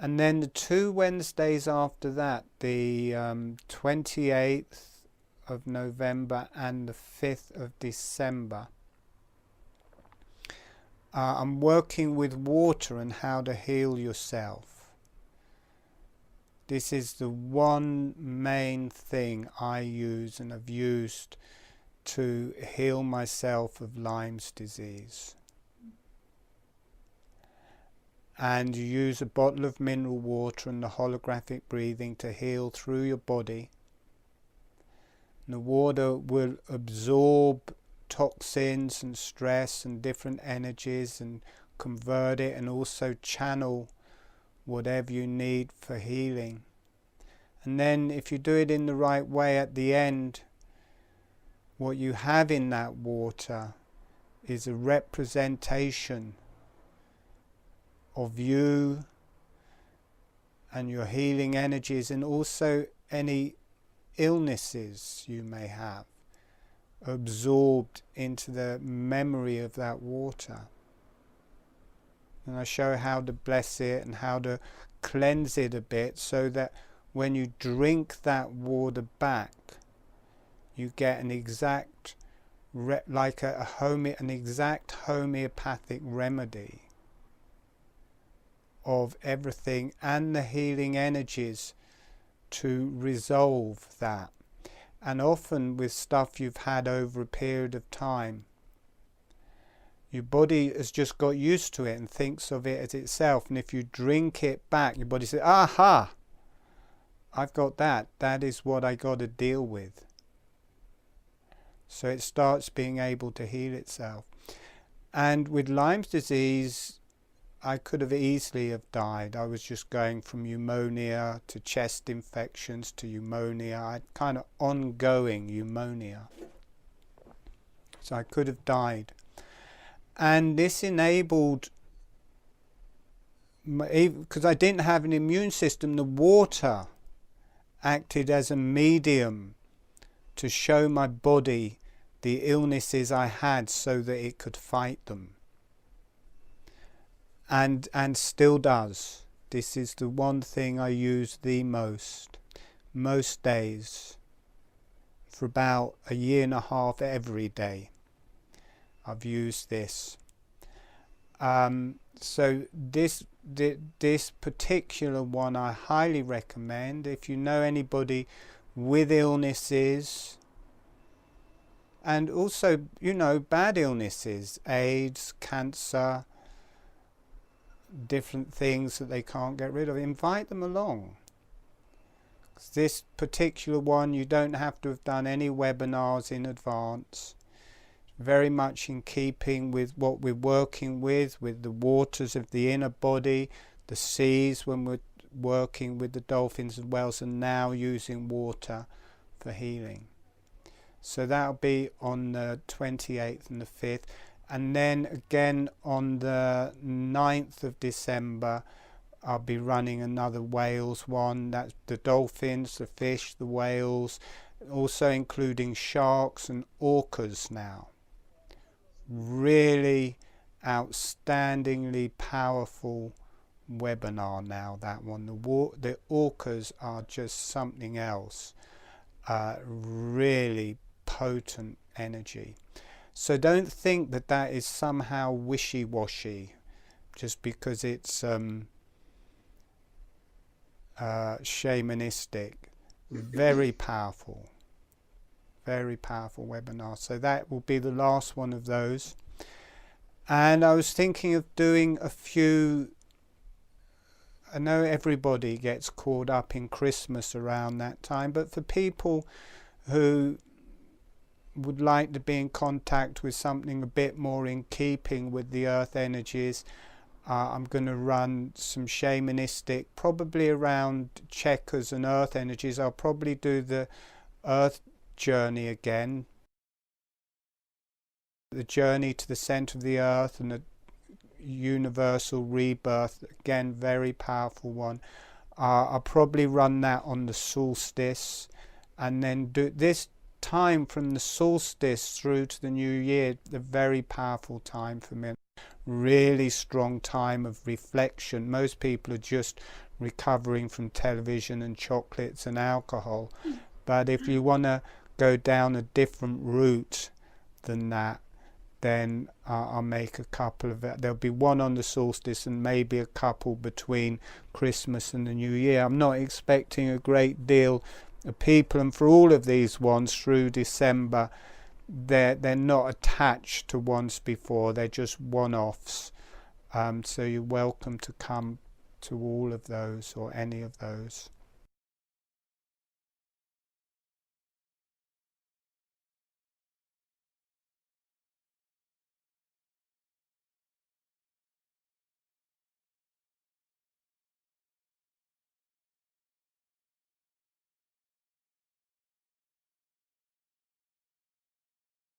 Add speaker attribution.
Speaker 1: And then the 2 Wednesdays after that, the 28th of November and the 5th of December, I'm working with water and how to heal yourself. This is the one main thing I use and have used to heal myself of Lyme's disease. And you use a bottle of mineral water and the holographic breathing to heal through your body. And the water will absorb toxins and stress and different energies and convert it, and also channel whatever you need for healing. And then if you do it in the right way, at the end, what you have in that water is a representation of you and your healing energies, and also any illnesses you may have absorbed into the memory of that water. And I show how to bless it and how to cleanse it a bit, so that when you drink that water back, you get an exact an exact homeopathic remedy of everything, and the healing energies to resolve that. And often with stuff you've had over a period of time, your body has just got used to it and thinks of it as itself, and if you drink it back, your body says, aha, I've got that, that is what I got to deal with. So it starts being able to heal itself. And with Lyme's disease, I could have easily have died. I was just going from pneumonia to chest infections to pneumonia. I had kind of ongoing pneumonia. So I could have died. And this enabled, because I didn't have an immune system, the water acted as a medium to show my body the illnesses I had so that it could fight them. And still does. This is the one thing I use the most days, for about a year and a half every day I've used this. So this particular one I highly recommend if you know anybody with illnesses, and also, you know, bad illnesses, AIDS, cancer, different things that they can't get rid of. Invite them along. This particular one, you don't have to have done any webinars in advance. Very much in keeping with what we're working with the waters of the inner body, the seas when we're working with the dolphins and whales, and now using water for healing. So that'll be on the 28th and the 5th. And then again on the 9th of December, I'll be running another whales one. That's the dolphins, the fish, the whales, also including sharks and orcas now. Really outstandingly powerful webinar now, that one. The orcas are just something else. Really potent energy. So don't think that that is somehow wishy-washy just because it's shamanistic. Very powerful webinar. So that will be the last one of those. And I was thinking of doing a few. I know everybody gets caught up in Christmas around that time, but for people who would like to be in contact with something a bit more in keeping with the earth energies, I'm going to run some shamanistic, probably around checkers and earth energies. I'll probably do the earth journey again, the journey to the center of the earth and the universal rebirth, again very powerful one. I'll probably run that on the solstice, and then do this time from the solstice through to the new year, a very powerful time for me. Really strong time of reflection. Most people are just recovering from television and chocolates and alcohol. But if you want to go down a different route than that, then I'll make a couple of it. There'll be one on the solstice and maybe a couple between Christmas and the New Year. I'm not expecting a great deal of people, and for all of these ones through December, they're not attached to ones before. They're just one-offs. So you're welcome to come to all of those or any of those.